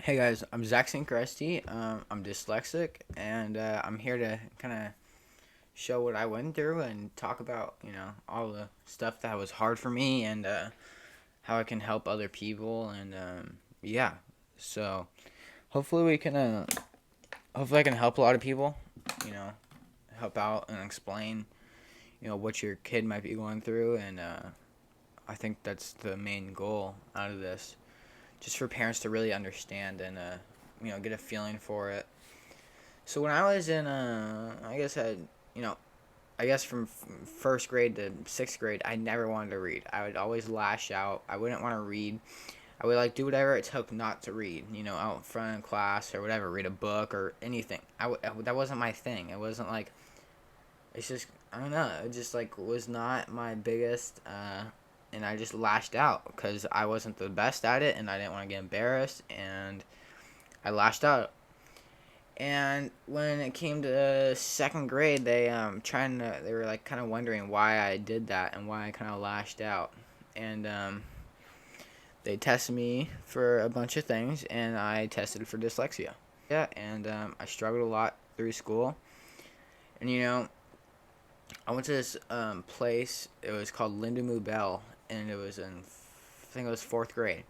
Hey guys, I'm Zach St. Cresty. I'm dyslexic, and I'm here to kind of show what I went through and talk about, all the stuff that was hard for me and how I can help other people. And yeah, so hopefully hopefully I can help a lot of people, you know, help out and explain, what your kid might be going through. And I think that's the main goal out of this, just for parents to really understand and, get a feeling for it. So when I was in, I guess I guess from first grade to sixth grade, I never wanted to read. I would always lash out. I wouldn't want to read. I would like do whatever it took not to read. Out in front of class or whatever, read a book or anything. That wasn't my thing. It wasn't like it's just I don't know. It just like was not my biggest. And I just lashed out because I wasn't the best at it, and I didn't want to get embarrassed, and I lashed out. And when it came to second grade, they were like kind of wondering why I did that and why I kind of lashed out. And they tested me for a bunch of things, and I tested for dyslexia. Yeah, and I struggled a lot through school. And I went to this place. It was called Linda Bell, and it was I think it was fourth grade.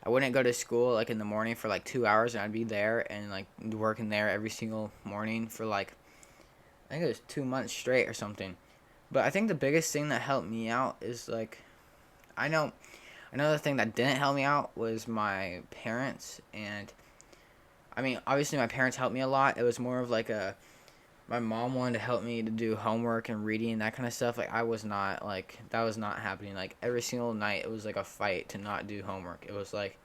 I wouldn't go to school like in the morning for like 2 hours, and I'd be there and like working there every single morning for like I think it was 2 months straight or something. But I think the biggest thing that helped me out is like I know another thing that didn't help me out was my parents. And I mean obviously my parents helped me a lot. It was more of like a my mom wanted to help me to do homework and reading and that kind of stuff. Like I was not like that was not happening. Like every single night it was like a fight to not do homework. It was like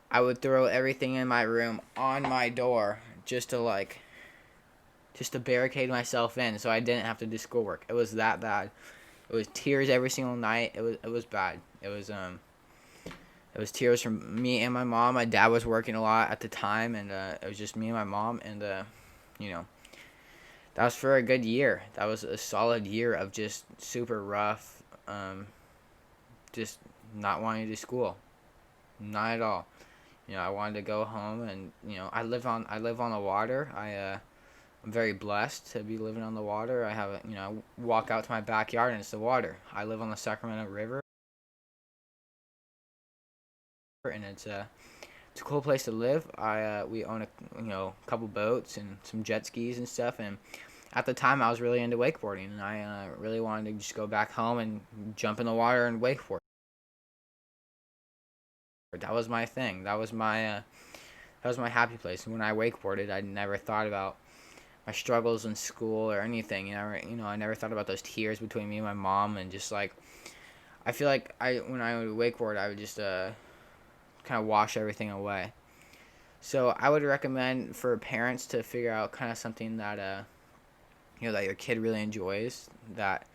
I would throw everything in my room on my door just to barricade myself in so I didn't have to do schoolwork. It was that bad. It was tears every single night. It was bad. It was tears from me and my mom. My dad was working a lot at the time, and it was just me and my mom. And you know that was for a good year. That was a solid year of just super rough, just not wanting to do school, not at all. I wanted to go home, and I live on the water. I'm very blessed to be living on the water. I walk out to my backyard and it's the water. I live on the Sacramento River, and it's a cool place to live. We own a couple boats and some jet skis and stuff. And at the time, I was really into wakeboarding, and I really wanted to just go back home and jump in the water and wakeboard. That was my thing. That was my happy place. And when I wakeboarded, I never thought about my struggles in school or anything. I never thought about those tears between me and my mom, and just like I feel like when I would wakeboard, I would just kind of wash everything away. So I would recommend for parents to figure out kind of something that that your kid really enjoys, that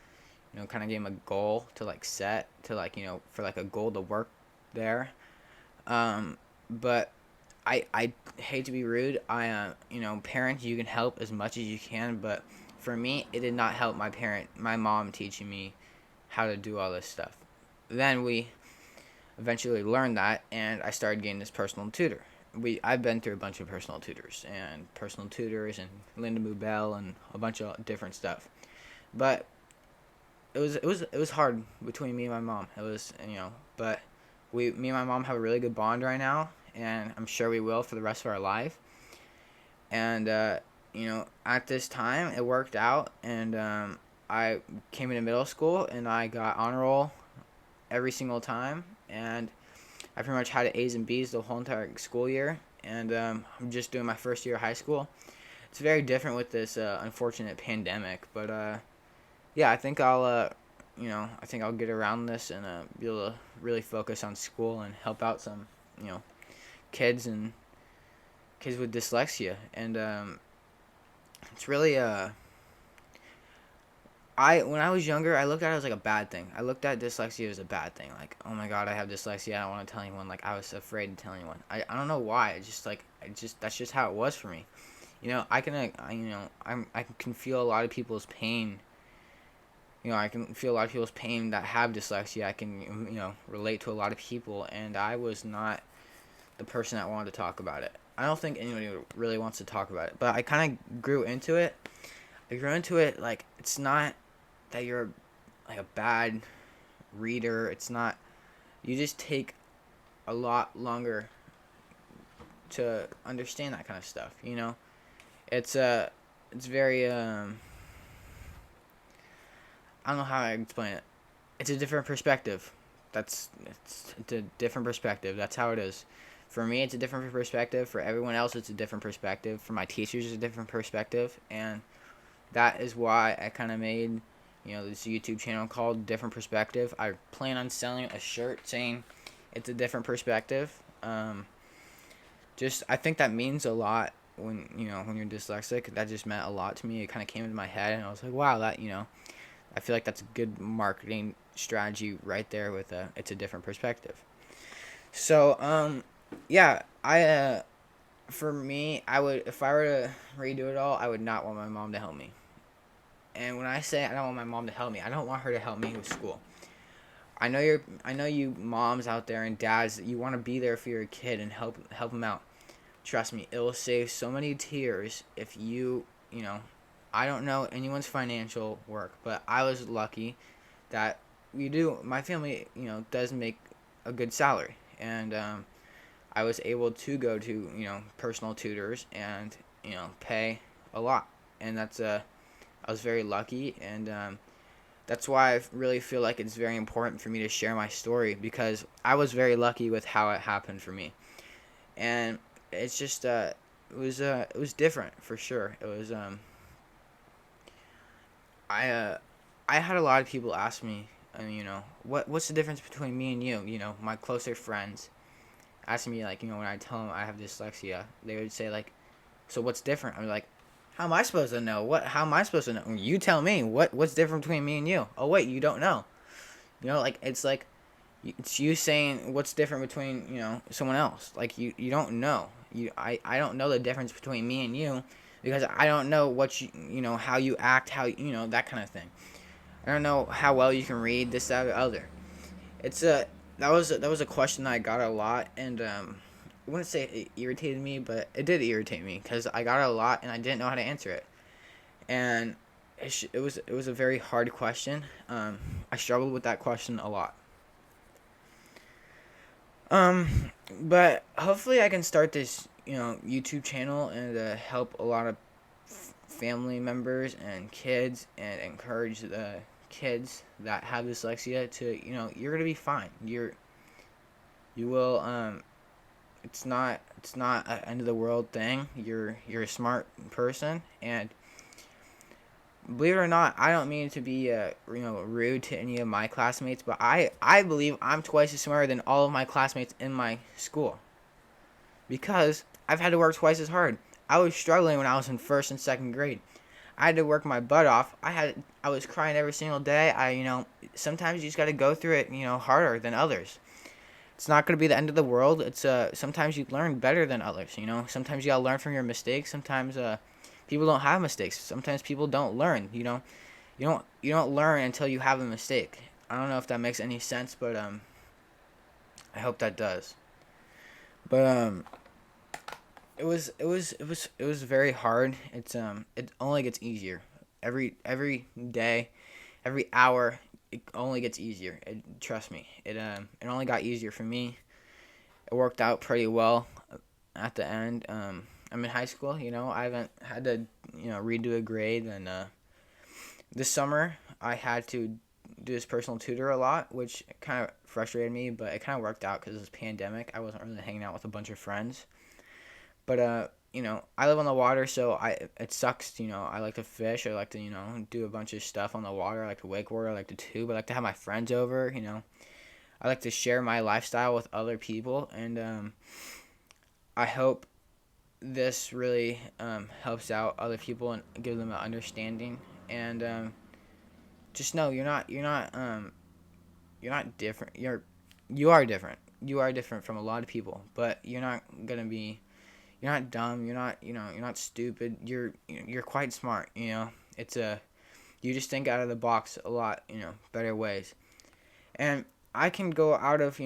kind of give them a goal to like set to like for like a goal to work there. But I hate to be rude. Parents, you can help as much as you can, but for me, it did not help my mom teaching me how to do all this stuff. Then we eventually learned that, and I started getting this personal tutor. I've been through a bunch of personal tutors and Linda Bell and a bunch of different stuff. But it was hard between me and my mom. It was but me and my mom have a really good bond right now, and I'm sure we will for the rest of our life. And at this time it worked out, and I came into middle school and I got honor roll every single time, and I pretty much had A's and B's the whole entire school year. And I'm just doing my first year of high school. It's very different with this unfortunate pandemic, but yeah, I think I'll get around this and be able to really focus on school and help out some you know kids and kids with dyslexia. And it's really I when I was younger, I looked at it as like a bad thing. I looked at dyslexia as a bad thing. Like, oh my god, I have dyslexia. I don't want to tell anyone. Like, I was afraid to tell anyone. I don't know why. It's just like that's just how it was for me. I can I can feel a lot of people's pain. I can feel a lot of people's pain that have dyslexia. I can relate to a lot of people, and I was not the person that wanted to talk about it. I don't think anybody really wants to talk about it, but I kind of grew into it. I grew into it like it's not that you're like a bad reader. It's not. You just take a lot longer to understand that kind of stuff. It's it's very I don't know how I explain it. It's a different perspective. It's a different perspective. That's how it is. For me, it's a different perspective. For everyone else, it's a different perspective. For my teachers, it's a different perspective, and that is why I kind of made, this YouTube channel called Different Perspective. I plan on selling a shirt saying it's a different perspective. I think that means a lot when you're dyslexic. That just meant a lot to me. It kind of came into my head, and I was like, wow, I feel like that's a good marketing strategy right there with it's a different perspective. So, yeah, for me, I would, if I were to redo it all, I would not want my mom to help me. And when I say I don't want my mom to help me, I don't want her to help me with school. I know you moms out there and dads, you want to be there for your kid and help them out. Trust me, it will save so many tears if I don't know anyone's financial work, but I was lucky that my family, does make a good salary. And I was able to go to, personal tutors and, pay a lot. And I was very lucky. And that's why I really feel like it's very important for me to share my story, because I was very lucky with how it happened for me. And it's just, it was different for sure. It was, I had a lot of people ask me, what's the difference between me and you? My closer friends asking me, like, when I tell them I have dyslexia, they would say, like, so what's different? I'm like, how am I supposed to know? How am I supposed to know? You tell me. What's different between me and you? Oh, wait, you don't know. It's you saying what's different between, someone else. Like, you don't know. I don't know the difference between me and you, because I don't know what how you act, how, that kind of thing. I don't know how well you can read, this, that, or other. That was a question I got a lot, and I wouldn't say it irritated me, but it did irritate me because I got it a lot and I didn't know how to answer it, and it was a very hard question. I struggled with that question a lot. But hopefully I can start this YouTube channel and help a lot of family members and kids, and encourage the kids that have dyslexia to, you're gonna be fine. You will it's not an end of the world thing. You're a smart person, and believe it or not, I don't mean to be rude to any of my classmates, but I believe I'm twice as smarter than all of my classmates in my school, because I've had to work twice as hard. I was struggling when I was in first and second grade. I had to work my butt off. I was crying every single day. Sometimes you just got to go through it, harder than others. It's not going to be the end of the world. It's sometimes you learn better than others, Sometimes you got to learn from your mistakes. Sometimes people don't have mistakes. Sometimes people don't learn, You don't learn until you have a mistake. I don't know if that makes any sense, but I hope that does. But it was very hard. It only gets easier. Every day, every hour, it only gets easier. Trust me. It only got easier for me. It worked out pretty well at the end. I'm in high school, I haven't had to, redo a grade, and this summer I had to do this personal tutor a lot, which kind of frustrated me, but it kind of worked out because it was pandemic. I wasn't really hanging out with a bunch of friends. But I live on the water, so it sucks. I like to fish. I like to do a bunch of stuff on the water. I like to wakeboard. I like to tube. I like to have my friends over. I like to share my lifestyle with other people, and I hope this really helps out other people and give them an understanding. And just know you're not different. You are different. You are different from a lot of people, but you're not gonna be. You're not dumb. You're not stupid. You're quite smart. It's you just think out of the box a lot. Better ways. And I can go out of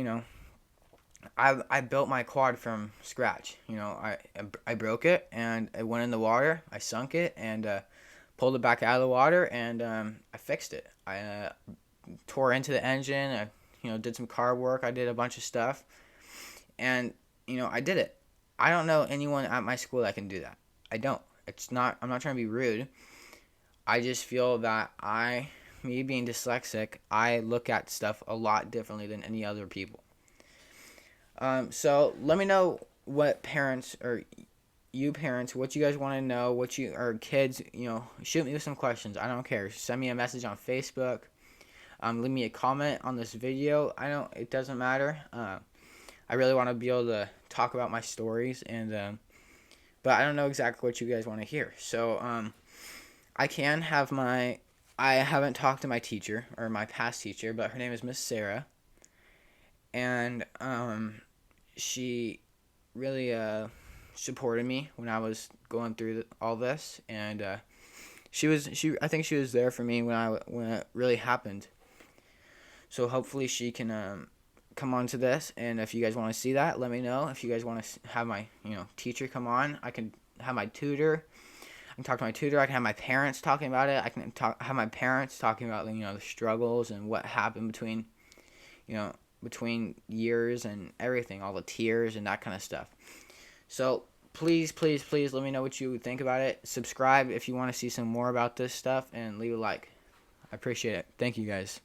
I built my quad from scratch. I broke it and it went in the water. I sunk it and pulled it back out of the water, and I fixed it. I tore into the engine. I did some car work. I did a bunch of stuff, and I did it. I don't know anyone at my school that can do that. I don't. It's not. I'm not trying to be rude. I just feel that me being dyslexic, I look at stuff a lot differently than any other people. So let me know what parents or you parents, what you guys want to know, what you or kids, shoot me with some questions. I don't care. Send me a message on Facebook. Leave me a comment on this video. It doesn't matter. I really want to be able to talk about my stories, and but I don't know exactly what you guys want to hear. So I haven't talked to my teacher or my past teacher, but her name is Miss Sarah, and she really supported me when I was going through all this, and I think she was there for me when it really happened. So hopefully she can come on to this, and if you guys want to see that, let me know. If you guys want to have my teacher come on, I can have my tutor. I can talk to my tutor. I can have my parents talking about it. I can have my parents talking about the struggles and what happened between years and everything, all the tears and that kind of stuff. So please, please, please let me know what you think about it. Subscribe if you want to see some more about this stuff, and leave a like. I appreciate it. Thank you guys.